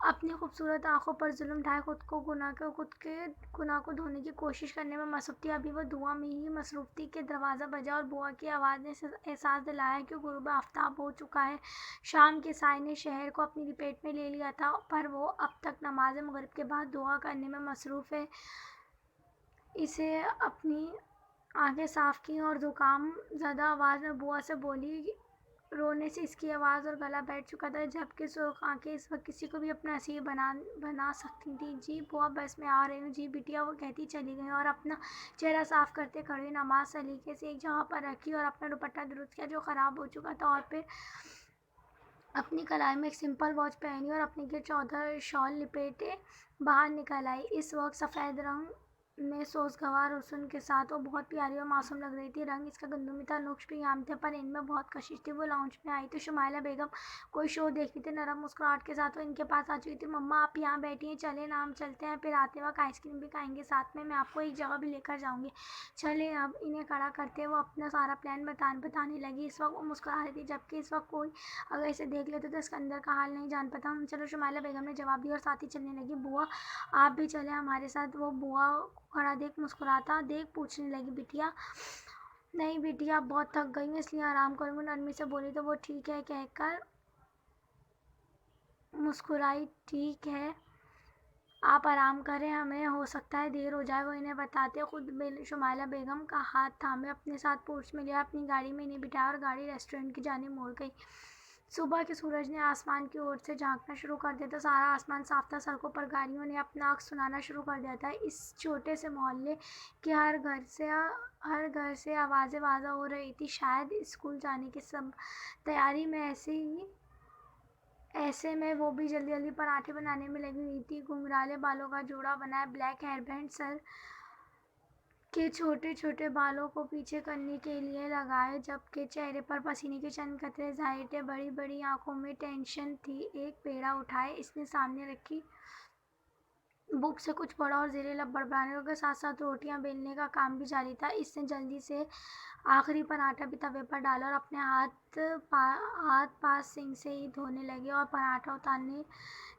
اپنی خوبصورت آنکھوں پر ظلم ڈھائے خود کے گناہ کو دھونے کی کوشش کرنے میں مصروف تھی۔ ابھی وہ دعا میں ہی مصروف تھی کہ دروازہ بجا اور بوا کی آواز نے احساس دلایا کہ غروب آفتاب ہو چکا ہے۔ شام کے سائے نے شہر کو اپنی لپیٹ میں لے لیا تھا، پر وہ اب تک نماز مغرب کے بعد دعا کرنے میں مصروف ہے۔ اسے اپنی آنکھیں صاف کیں اور زکام زدہ آواز میں بوا سے بولی۔ رونے سے اس کی آواز اور گلا بیٹھ چکا تھا، جبکہ سرخ آنکھیں اس وقت کسی کو بھی اپنا اسیر بنا سکتی تھیں۔ جی بوا، بس میں آ رہی ہوں۔ جی بٹیا، وہ کہتی چلی گئی اور اپنا چہرہ صاف کرتے کھڑی ہوئی نماز سلیقے سے ایک جگہ پر رکھی اور اپنا دوپٹہ درست کیا جو خراب ہو چکا تھا، اور پھر اپنی کلائی میں ایک سمپل واچ پہنی اور اپنے گرد چادر شال لپیٹے باہر نکل آئی۔ اس وقت سفید رنگ میں سوزگوار حسن کے ساتھ وہ بہت پیاری اور معصوم لگ رہی تھی۔ رنگ اس کا گندمی تھا، نقش بھی عام تھے، پر ان میں بہت کشش تھی۔ وہ لاؤنج میں آئی تو شمائلہ بیگم کوئی شو دیکھ رہی تھی۔ نرم مسکراہٹ کے ساتھ وہ ان کے پاس آ چکی تھی۔ مما، آپ یہاں بیٹھی ہیں، چلیں نا ہم چلتے ہیں، پھر آتے وقت آئس کریم بھی کھائیں گے ساتھ میں آپ کو ایک جگہ بھی لے کر جاؤں گی۔ چلیں اب۔ انہیں کھڑا کرتے وہ اپنا سارا پلان بتانے لگی۔ اس وقت وہ مسکرا رہی تھی، جبکہ اس وقت کوئی اگر اسے دیکھ لیتا تو اسکندر کا حال نہیں جان پاتا۔ چلو، شمائلہ بیگم نے جواب دیا اور ساتھ ہی چلنے لگی۔ بوا، آپ بھی چلیں ہمارے ساتھ۔ وہ بوا کو کھڑا دیکھ مسکراتا دیکھ پوچھنے لگی، بٹیا؟ نہیں بٹیا، اب بہت تھک گئی ہوں، اس لیے آرام کروں گی، نرمی سے بولی تو وہ ٹھیک ہے کہہ کر مسکرائی۔ ٹھیک ہے، آپ آرام کریں، ہمیں ہو سکتا ہے دیر ہو جائے۔ وہ انہیں بتاتے خود شمائلہ بیگم کا ہاتھ تھامے اپنے ساتھ پورچ میں لیا، اپنی گاڑی میں انہیں بٹھایا اور گاڑی ریسٹورینٹ کی جانب موڑ گئی۔ صبح کے سورج نے آسمان کی اور سے جھانکنا شروع کر دیا تھا۔ سارا آسمان صاف تھا، سڑکوں پر گاڑیوں نے اپنا عکس سنانا شروع کر دیا تھا۔ اس چھوٹے سے محلے کے ہر گھر سے آوازیں واضح ہو رہی تھیں، شاید اسکول جانے کی تیاری میں۔ ایسے میں وہ بھی جلدی پراٹھے بنانے میں لگی ہوئی تھی۔ گھنگھرالے بالوں کا جوڑا بنایا، بلیک ہیئر بینڈ سر کے چھوٹے بالوں کو پیچھے کرنے کے لیے لگائے، جبکہ چہرے پر پسینے کے چند قطرے ظاہر تھے۔ بڑی آنکھوں میں ٹینشن تھی۔ ایک پیڑا اٹھائے اس نے سامنے رکھی بک سے کچھ پڑھا اور زیر لب بڑبڑانے کے ساتھ ساتھ روٹیاں بیلنے کا کام بھی جاری تھا۔ اس نے جلدی سے آخری پراٹھا بھی توے پر ڈالا اور اپنے ہاتھ پاس سنک سے ہی دھونے لگی اور پراٹھا اتارنے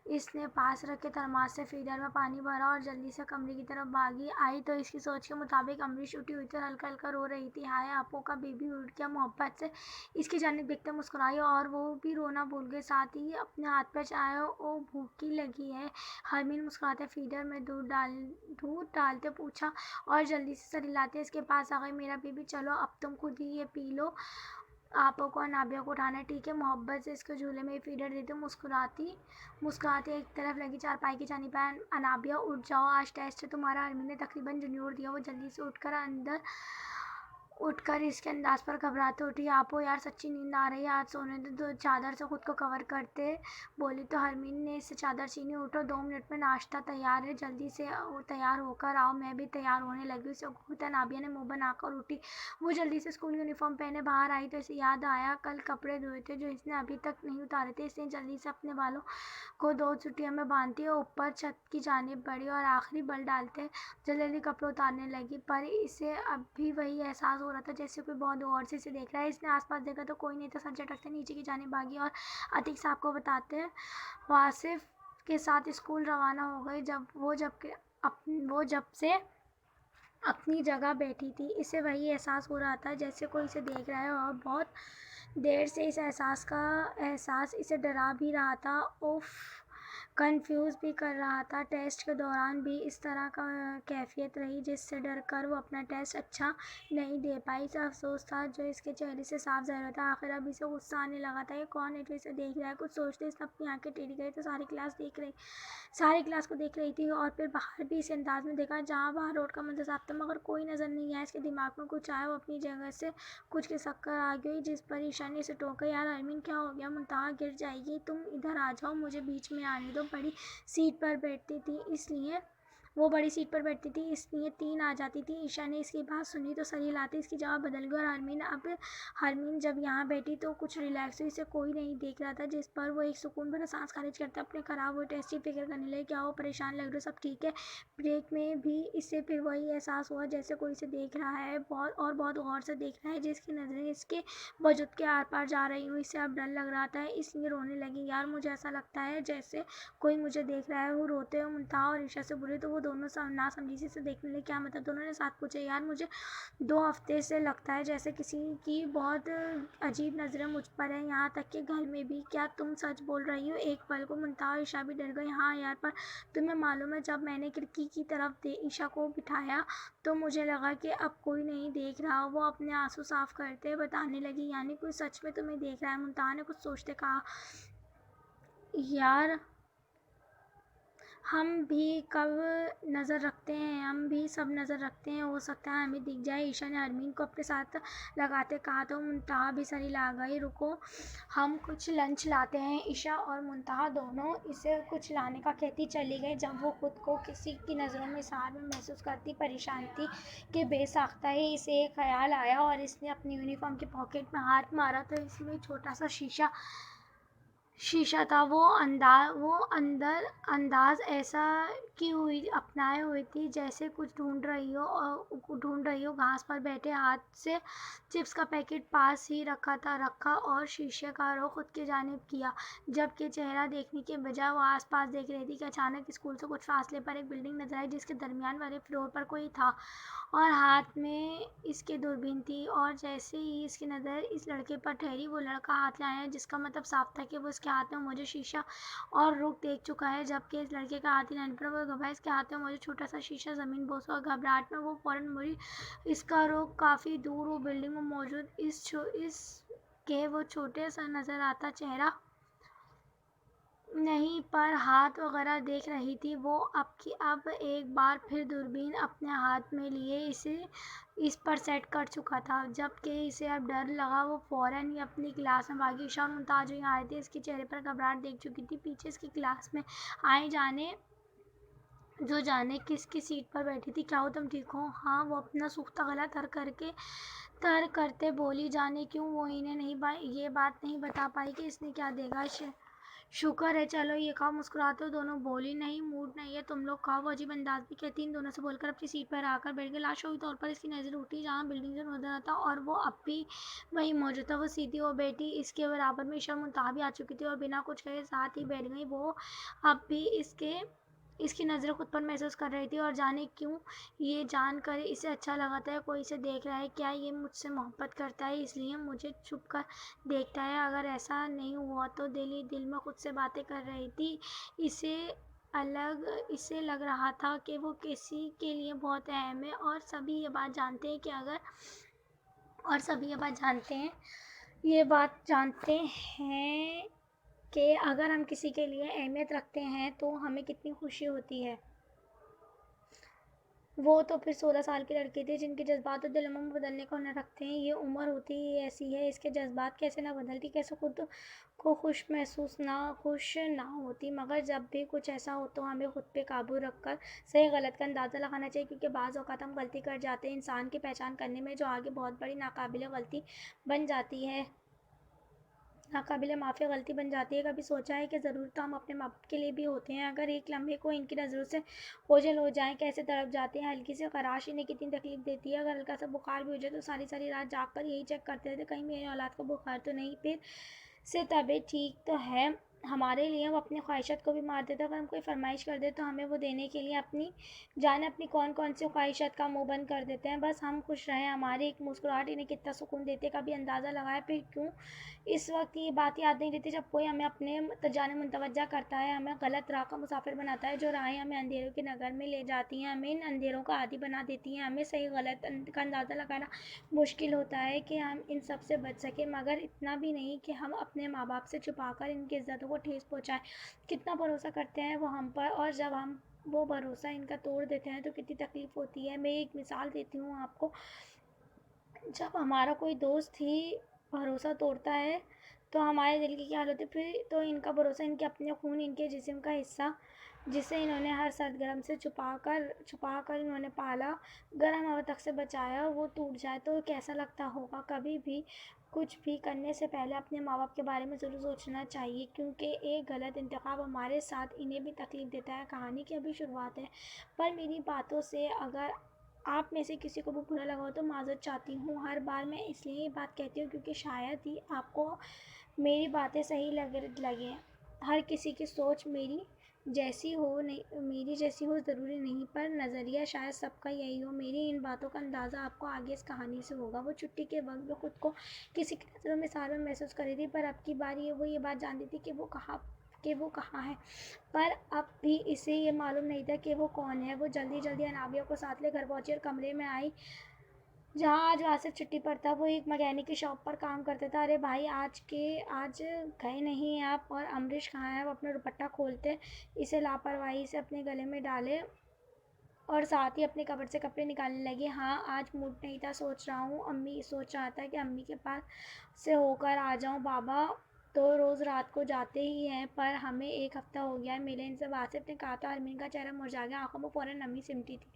اس نے پاس رکھے ترماس سے فیڈر میں پانی بھرا اور جلدی سے کمرے کی طرف بھاگی آئی تو اس کی سوچ کے مطابق امریش اٹھی ہوئی تھی اور ہلکا رو رہی تھی۔ ہائے، آپو کا بیبی اٹھ گیا۔ محبت سے اس کی جانب دیکھتے مسکرائی اور وہ بھی رونا بھول گئی، ساتھ ہی اپنے ہاتھ پہ چائے۔ او، بھوکی لگی ہے؟ حرمین مسکراتے فیڈر میں دودھ ڈالتے پوچھا اور جلدی سے سر ہلاتے اس کے پاس آ گئی۔ میرا بیبی، چلو اب تم خود ہی یہ پی لو، آپو کو انابیہ کو اٹھانا ہے، ٹھیک ہے؟ محبت سے اس کو جھولے میں فیڈر دیتے مسکراتے ایک طرف لگی چارپائی کی جانب آئے۔ انابیہ، اٹھ جاؤ، آج ٹیسٹ ہے تمہارا، حرمین نے تقریباً جنیور دیا۔ وہ جلدی سے اٹھ کر اس کے انداز پر گھبراتے اٹھی۔ آپو یار، سچی نیند آ رہی ہے، آج سونے دو۔ چادر سے خود کو کور کرتے بولی تو حرمین نے اس سے چادر چھینی۔ اٹھو، 2 منٹ میں ناشتہ تیار ہے، جلدی سے تیار ہو کر آؤ، میں بھی تیار ہونے لگی ہوں۔ اسے گھونٹ انابیہ نے منہ بنا کر اٹھی۔ وہ جلدی سے اسکول یونیفارم پہنے باہر آئی تو اسے یاد آیا کل کپڑے دھوئے تھے جو اس نے ابھی تک نہیں اتارے تھے۔ اس نے جلدی سے اپنے بالوں کو 2 چٹیوں میں باندھتی اور اوپر چھت کی جانب بڑھی اور آخری بل ڈالتے جلدی کپڑے اتارنے لگی، پر اسے اب بھی وہی احساس ہو رہا تھا جیسے کوئی بہت غور سے اسے دیکھ رہا ہے۔ اس نے آس پاس دیکھا تو کوئی نہیں تھا۔ سر جھٹکتے نیچے کی جانب بھاگی اور عتیق صاحب کو بتاتے واصف کے ساتھ اسکول روانہ ہو گئی۔ وہ جب سے اپنی جگہ بیٹھی تھی اسے وہی احساس ہو رہا تھا جیسے کوئی اسے دیکھ رہا ہے، اور بہت دیر سے اس احساس اسے ڈرا بھی رہا تھا، کنفیوز بھی کر رہا تھا۔ ٹیسٹ کے دوران بھی اس طرح کا کیفیت رہی جس سے ڈر کر وہ اپنا ٹیسٹ اچھا نہیں دے پائی۔ اسے افسوس تھا جو اس کے چہرے سے صاف ظاہر ہوتا۔ آخر اب اسے غصہ آنے لگا تھا، یہ کون ہے جو اسے دیکھ رہا ہے؟ کچھ سوچتے اس نے اپنی آنکھیں ٹیڑھی کری تو ساری کلاس کو دیکھ رہی تھی، اور پھر باہر بھی اسی انداز میں دیکھا جہاں باہر روڈ کا منظر صاف تھا، مگر کوئی نظر نہیں آیا۔ اس کے دماغ میں کچھ آیا، وہ اپنی جگہ سے کچھ کھسک کر آ گئی، جس پر ایشا نے اسے ٹوکا۔ یار حرمین، کیا ہو گیا؟ منتہا گر جائے گی، تم ادھر آ جاؤ، مجھے بیچ میں آنے دو۔ بڑی سیٹ پر بیٹھتی تھی اس لیے وہ بڑی سیٹ پر بیٹھتی تھی اس لیے 3 آ جاتی تھی۔ عشاء نے اس کی بات سنی تو سر ہلاتے اس کی جگہ بدل گئی، اور ہرمین جب یہاں بیٹھی تو کچھ ریلیکس ہوئی، اسے کوئی نہیں دیکھ رہا تھا، جس پر وہ ایک سکون بھرا سانس خارج کرتے اپنے خراب ہوئے ٹیسٹ کی فکر کرنے لگی۔ کیا وہ پریشان لگ رہے ہو؟ سب ٹھیک ہے؟ بریک میں بھی اسے پھر وہی احساس ہوا جیسے کوئی اسے دیکھ رہا ہے، بہت غور سے دیکھ رہا ہے، جس کی نظریں اس کے وجود کے آر پار جا رہی ہوں۔ اسے اب ڈر لگ رہا تھا، اس لیے رونے لگی۔ یار مجھے ایسا لگتا ہے جیسے کوئی مجھے دیکھ رہا ہے، وہ روتے ہوئے منتہا اور عشاء سے بولی تو وہ دونوں ناسمجھی سے دیکھنے لگے۔ کیا مطلب؟ دونوں نے ساتھ پوچھا۔ یار مجھے 2 ہفتے سے لگتا ہے جیسے کسی کی بہت عجیب نظریں مجھ پر ہیں، یہاں تک کہ گھر میں بھی۔ کیا تم سچ بول رہی ہو؟ ایک پل کو منتہا اور عشاء بھی ڈر گئی۔ ہاں یار، پر تمہیں معلوم ہے جب میں نے کھڑکی کی طرف عشاء کو بٹھایا تو مجھے لگا کہ اب کوئی نہیں دیکھ رہا۔ وہ اپنے آنسو صاف کرتے بتانے لگی۔ یعنی کوئی سچ میں تمہیں دیکھ رہا ہے؟ منتہا نے کچھ سوچتے کہا۔ یار ہم بھی سب نظر رکھتے ہیں، ہو سکتا ہے ہمیں دکھ جائے۔ عشاء نے ہرمین کو اپنے ساتھ لگاتے کہا تو منتہا بھی سر ہلا گئی۔ رکو، ہم کچھ لنچ لاتے ہیں۔ عشاء اور منتہا دونوں اسے کچھ لانے کا کہتی چلی گئی۔ جب وہ خود کو کسی کی نظروں میں اظہار میں محسوس کرتی پریشان تھی کہ بے ساختہ ہی اسے ایک خیال آیا، اور اس نے اپنی یونیفارم کی پاکٹ میں ہاتھ مارا تو اس میں چھوٹا سا شیشہ تھا۔ وہ اندر انداز ایسا کی اپنائے ہوئی تھی جیسے کچھ ڈھونڈ رہی ہو۔ گھاس پر بیٹھے ہاتھ سے چپس کا پیکٹ پاس ہی رکھا اور شیشے کا رخ خود کی جانب کیا، جبکہ چہرہ دیکھنے کے بجائے وہ آس پاس دیکھ رہی تھی کہ اچانک اسکول سے کچھ فاصلے پر ایک بلڈنگ نظر آئی جس کے درمیان والے فلور پر کوئی تھا، اور ہاتھ میں اس کے دوربین تھی۔ اور جیسے ہی اس کی نظر اس لڑکے پر ٹھہری، وہ لڑکا ہاتھ لے آیا، جس کا مطلب صاف تھا کہ وہ اس کے ہاتھ میں موجود شیشہ اور رخ دیکھ چکا ہے۔ جبکہ اس لڑکے کا ہاتھ ہلانے پر وہ گھبرائی، اس کے ہاتھ میں موجود چھوٹا سا شیشہ زمین بوس ہوا۔ گھبراہٹ میں وہ فوراً مڑی، اس کا رخ کافی دور وہ بلڈنگ میں موجود اس کے وہ چھوٹے سا نظر آتا چہرہ نہیں، پر ہاتھ وغیرہ دیکھ رہی تھی۔ وہ اب ایک بار پھر دوربین اپنے ہاتھ میں لیے اسے اس پر سیٹ کر چکا تھا، جبکہ اسے اب ڈر لگا۔ وہ فوراً ہی اپنی کلاس میں بھاگی۔ عشاء اور منتہا جو یہاں آئی تھی اس کے چہرے پر گھبراہٹ دیکھ چکی تھی۔ پیچھے اس کی کلاس میں آئی جانے کس کی سیٹ پر بیٹھی تھی۔ کیا ہو؟ تم ٹھیک ہو؟ ہاں، وہ اپنا سوکھتا گلا تر کرتے بولی۔ جانے کیوں وہ انہیں یہ بات نہیں بتا پائی کہ اس نے کیا دیکھا؟ شکر ہے، چلو یہ کھاؤ۔ مسکراتے ہوئے دونوں بولی۔ نہیں، موڈ نہیں ہے، تم لوگ کھاؤ۔ وہ عجیب انداز میں کہتی ان دونوں سے بول کر اپنی سیٹ پر آ کر بیٹھ گئی۔ لاشعوری طور پر اس کی نظر اٹھی جہاں بلڈنگ سے نظر آتا، اور وہ اب بھی وہیں موجود تھا۔ وہ سیدھی ہو بیٹھی۔ اس کے برابر میں عشاء اور منتہا بھی آ چکی تھی اور بنا کچھ کہے ساتھ ہی بیٹھ گئیں۔ وہ اب بھی اس کی نظریں خود پر محسوس کر رہی تھی، اور جانے کیوں یہ جان کر اسے اچھا لگا تھا کہ کوئی اسے دیکھ رہا ہے۔ کیا یہ مجھ سے محبت کرتا ہے اس لیے مجھے چھپ کر دیکھتا ہے؟ اگر ایسا نہیں ہوا تو دل ہی دل میں خود سے باتیں کر رہی تھی۔ اسے لگ رہا تھا کہ وہ کسی کے لیے بہت اہم ہے، اور سبھی یہ بات جانتے ہیں کہ اگر ہم کسی کے لیے اہمیت رکھتے ہیں تو ہمیں کتنی خوشی ہوتی ہے۔ وہ تو پھر 16 سال کی لڑکی تھی، جن کے جذبات اور دل عموماً بدلنے کا ہنر رکھتے ہیں۔ یہ عمر ہوتی ہی ایسی ہے، اس کے جذبات کیسے نہ بدلتی، کیسے خود کو خوش نہ ہوتی۔ مگر جب بھی کچھ ایسا ہو تو ہمیں خود پہ قابو رکھ کر صحیح غلط کا اندازہ لگانا چاہیے، کیونکہ بعض اوقات ہم غلطی کر جاتے ہیں انسان کی پہچان کرنے میں، جو آگے بہت بڑی ناقابل معافی غلطی بن جاتی ہے۔ کبھی سوچا ہے کہ ضرور تو ہم اپنے ماں باپ کے لیے بھی ہوتے ہیں؟ اگر ایک لمحے کو ان کی نظروں سے اوجھل ہو جائیں، کیسے تڑپ جاتے ہیں۔ ہلکی سی خراش انہیں کتنی تکلیف دیتی ہے۔ اگر ہلکا سا بخار بھی ہو جائے تو ساری رات جاگ کر یہی چیک کرتے رہتے کہیں میری اولاد کو بخار تو نہیں، پھر سے طبیعت ٹھیک تو ہے ہمارے لیے۔ وہ اپنی خواہشات کو بھی مار دیتے، اگر ہم کوئی فرمائش کر دیں تو ہمیں وہ دینے کے لیے اپنی کون سی خواہشات کا منہ بند کر دیتے ہیں۔ بس ہم خوش رہیں۔ ہماری ایک مسکراہٹ انہیں کتنا سکون دیتی ہے، کبھی اندازہ لگایا پھر کیوں اس وقت یہ بات یاد نہیں رہتی جب کوئی ہمیں اپنے جانب متوجہ کرتا ہے، ہمیں غلط راہ کا مسافر بناتا ہے، جو راہیں ہمیں اندھیروں کے نگر میں لے جاتی ہیں ہمیں ان اندھیروں کا عادی بنا دیتی ہیں۔ ہمیں صحیح غلط کا اندازہ لگانا مشکل ہوتا ہے کہ ہم ان سب سے بچ سکیں، مگر اتنا بھی نہیں کہ ہم اپنے ماں باپ سے چھپا کر ان کی عزتوں کو ٹھیس پہنچائیں۔ کتنا بھروسہ کرتے ہیں وہ ہم پر، اور جب ہم وہ بھروسہ ان کا توڑ دیتے ہیں تو کتنی تکلیف ہوتی ہے۔ میں ایک مثال دیتی ہوں آپ کو۔ جب ہمارا کوئی دوست ہی بھروسہ توڑتا ہے تو ہمارے دل کی کیا حالت ہوتی ہے۔ پھر تو ان کا بھروسہ ان کے اپنے خون، ان کے جسم کا حصہ جسے انہوں نے ہر سرگرم سے چھپا کر انہوں نے پالا، گرم ہوا تک سے بچایا، وہ ٹوٹ جائے تو کیسا لگتا ہوگا۔ کبھی بھی کچھ بھی کرنے سے پہلے اپنے ماں باپ کے بارے میں ضرور سوچنا چاہیے، کیونکہ ایک غلط انتخاب ہمارے ساتھ انہیں بھی تکلیف دیتا ہے۔ کہانی کی ابھی شروعات ہے، پر میری باتوں سے اگر آپ میں سے کسی کو بھی برا لگا ہو تو معذرت چاہتی ہوں۔ ہر بار میں اس لیے یہ بات کہتی ہوں کیونکہ شاید ہی آپ کو میری باتیں صحیح لگیں۔ ہر کسی کی سوچ میری جیسی ہو ضروری نہیں، پر نظریہ شاید سب کا یہی ہو۔ میری ان باتوں کا اندازہ آپ کو آگے اس کہانی سے ہوگا۔ وہ چھٹی کے وقت وہ خود کو کسی کی نظروں میں مثال میں محسوس کر رہی تھی، پر اب کی بار وہ یہ بات جانتی تھی کہ وہ کہاں ہے، پر اب بھی اسے یہ معلوم نہیں تھا کہ وہ کون ہے۔ وہ جلدی انابیہ کو ساتھ لے گھر پہنچی اور کمرے میں آئی جہاں آج واصف چھٹی پر تھا۔ وہ ایک مکینک کی شاپ پر کام کرتا تھا۔ ارے بھائی، آج گئے نہیں آپ؟ اور امریش کہاں ہے؟ وہ اپنا دوپٹہ کھولتے اسے لاپرواہی سے اپنے گلے میں ڈالے اور ساتھ ہی اپنے کپبورڈ سے کپڑے نکالنے لگی۔ ہاں، آج موڈ نہیں تھا، سوچ رہا تھا کہ امی کے پاس سے ہو کر آ جاؤں۔ بابا تو روز رات کو جاتے ہی ہیں، پر ہمیں 1 ہفتہ ہو گیا ہے ملے ان سے، واصف نے کہا تو حرمین کا چہرہ مرجھا گیا، آنکھوں میں فوراً نمی سمٹی تھی۔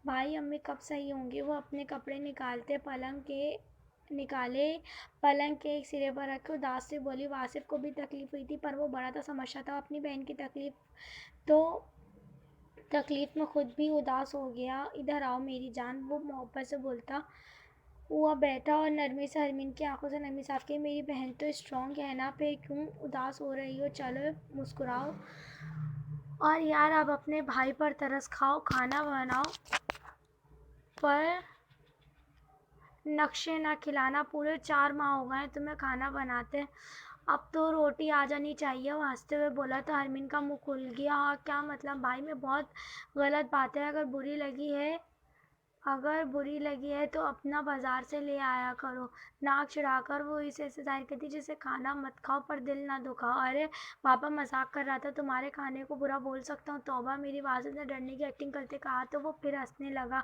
بھائی، امی کب صحیح ہوں گی؟ وہ اپنے کپڑے نکالے پلنگ کے ایک سرے پر رکھے اداس سے بولی۔ واصف کو بھی تکلیف ہوئی تھی، پر وہ بڑا تھا، سمجھتا تھا اپنی بہن کی تکلیف میں خود بھی اداس ہو گیا۔ ادھر آؤ میری جان، وہ محبت سے بولتا ہوا بیٹھا اور نرمی سے حرمین کی آنکھوں سے نمی صاف کی۔ میری بہن تو اسٹرانگ ہے نا، پھر کیوں اداس ہو رہی ہو؟ چلو مسکراؤ اور یار اب اپنے بھائی پر ترس کھاؤ، کھانا بناؤ پر نقشے نہ کھلانا۔ پورے 4 ماہ ہو گئے ہیں تمہیں کھانا بناتے، اب تو روٹی آ جانی چاہیے۔ وہ ہنستے ہوئے بولا تو حرمین کا منہ کھل گیا۔ ہاں کیا مطلب بھائی؟ میں بہت غلط بات ہے، اگر بری لگی ہے تو اپنا بازار سے لے آیا کرو۔ ناک چڑھا کر وہ اسے ایسے ظاہر کرتی جیسے کھانا مت کھاؤ پر دل نہ دکھاؤ۔ ارے پاپا مذاق کر رہا تھا، تمہارے کھانے کو برا بول سکتا ہوں؟ توبہ، میری واصف نے ڈرنے کی ایکٹنگ کرتے کہا تو وہ پھر ہنسنے لگا۔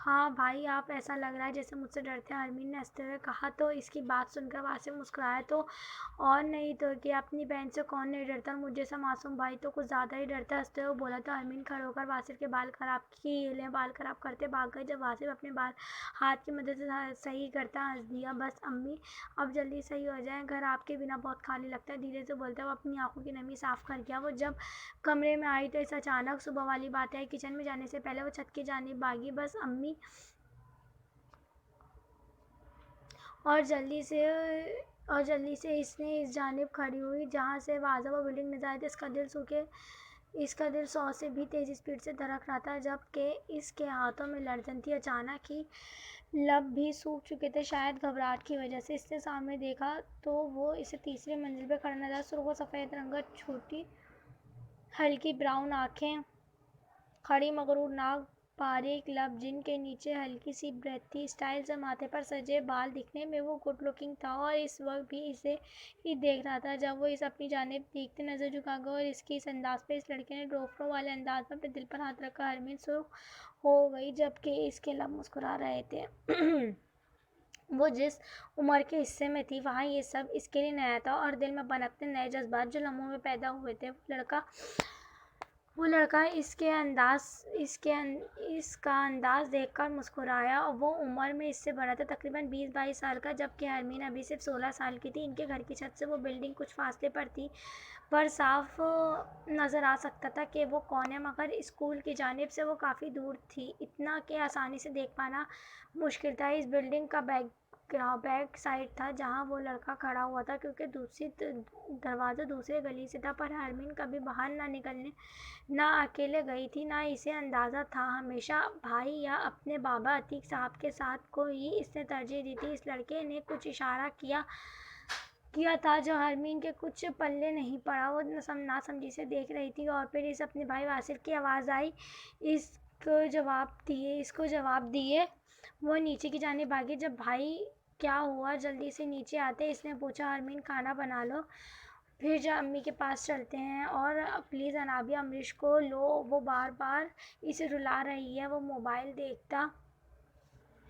ہاں بھائی، آپ ایسا لگ رہا ہے جیسے مجھ سے ڈرتے ہیں، حرمین نے ہنستے ہوئے کہا۔ تو اس کی بات سن کر واصف مسکرایا تو اور نہیں تو کیا، اپنی بہن سے کون نہیں ڈرتا، اور مجھ جیسا معصوم بھائی تو کچھ زیادہ ہی ڈرتا ہے۔ ہنستے ہوئے بولا تو حرمین کھڑے ہو کر واصف کے بال خراب کرتے بھاگ گئی۔ جب واصف اپنے بال ہاتھ کی مدد سے صحیح کرتا ہنس دیا۔ بس امی اب جلدی صحیح ہو جائیں، گھر آپ کے بنا بہت خالی لگتا ہے، دھیرے سے بولتا وہ اپنی آنکھوں کی نمی صاف کر گیا۔ وہ جب کمرے میں آئی تو اسے اچانک صبح والی بات آئی۔ کچن میں جانے سے پہلے وہ چھت کی جانب بھاگی، بس امی، اور جلدی سے اس نے اس جانب کھڑی ہوئی جہاں سے واضح وہ بلڈنگ نظر آئی تھی۔ اس کا دل 100 سے بھی تیز اسپیڈ سے دھڑک رہا تھا، جبکہ اس کے ہاتھوں میں لرزن تھی۔ اچانک ہی لب بھی سوکھ چکے تھے، شاید گھبراہٹ کی وجہ سے۔ اس نے سامنے دیکھا تو وہ اسے تیسری منزل پہ کھڑا نظر، سرخ و سفید رنگت، چھوٹی ہلکی براؤن آنکھیں، کھڑی مغرور ناک، باریک لب جن کے نیچے ہلکی سی بریتھ تھی، اسٹائل سے ماتھے پر سجے بال۔ دکھنے میں وہ گڈ لکنگ تھا اور اس وقت بھی اسے ہی دیکھ رہا تھا۔ جب وہ اسے اپنی جانب دیکھتے نظر جھکا گیا اور اس کے اس انداز پہ اس لڑکے نے ڈوپٹوں والے انداز میں اپنے دل پر ہاتھ رکھا، حرمین سرخ ہو گئی جبکہ اس کے لب مسکرا رہے تھے۔ وہ جس عمر کے حصے میں تھی وہاں یہ سب اس کے لیے نیا تھا، اور دل میں پنپتے نئے جذبات جو لمحوں میں پیدا ہوئے تھے۔ وہ لڑکا اس کا انداز دیکھ کر مسکرایا۔ وہ عمر میں اس سے بڑا تھا، تقریباً 20-22 سال کا، جبکہ حرمین ابھی صرف 16 سال کی تھی۔ ان کے گھر کی چھت سے وہ بلڈنگ کچھ فاصلے پر تھی، پر صاف نظر آ سکتا تھا کہ وہ کون ہے، مگر اسکول کی جانب سے وہ کافی دور تھی، اتنا کہ آسانی سے دیکھ پانا مشکل تھا۔ اس بلڈنگ کا بیک سائڈ تھا جہاں وہ لڑکا کھڑا ہوا تھا، کیونکہ دروازہ دوسرے گلی سے تھا۔ پر حرمین کبھی باہر نہ نکلنے، نہ اکیلے گئی تھی، نہ اسے اندازہ تھا، ہمیشہ بھائی یا اپنے بابا عتیق صاحب کے ساتھ کو ہی اس نے ترجیح دی تھی۔ اس لڑکے نے کچھ اشارہ کیا تھا جو حرمین کے کچھ پلے نہیں پڑا۔ وہ ناسمجھی سے دیکھ رہی تھی اور پھر اسے اپنے بھائی واصف کی آواز آئی، اس کو جواب دیے وہ نیچے کی جانب بھاگی۔ جب بھائی کیا ہوا، جلدی سے نیچے آتے، اس نے پوچھا۔ حرمین کھانا بنا لو، پھر جب امی کے پاس چلتے ہیں، اور پلیز انابیہ امریش کو لو، وہ بار بار اسے رلا رہی ہے۔ وہ موبائل دیکھتا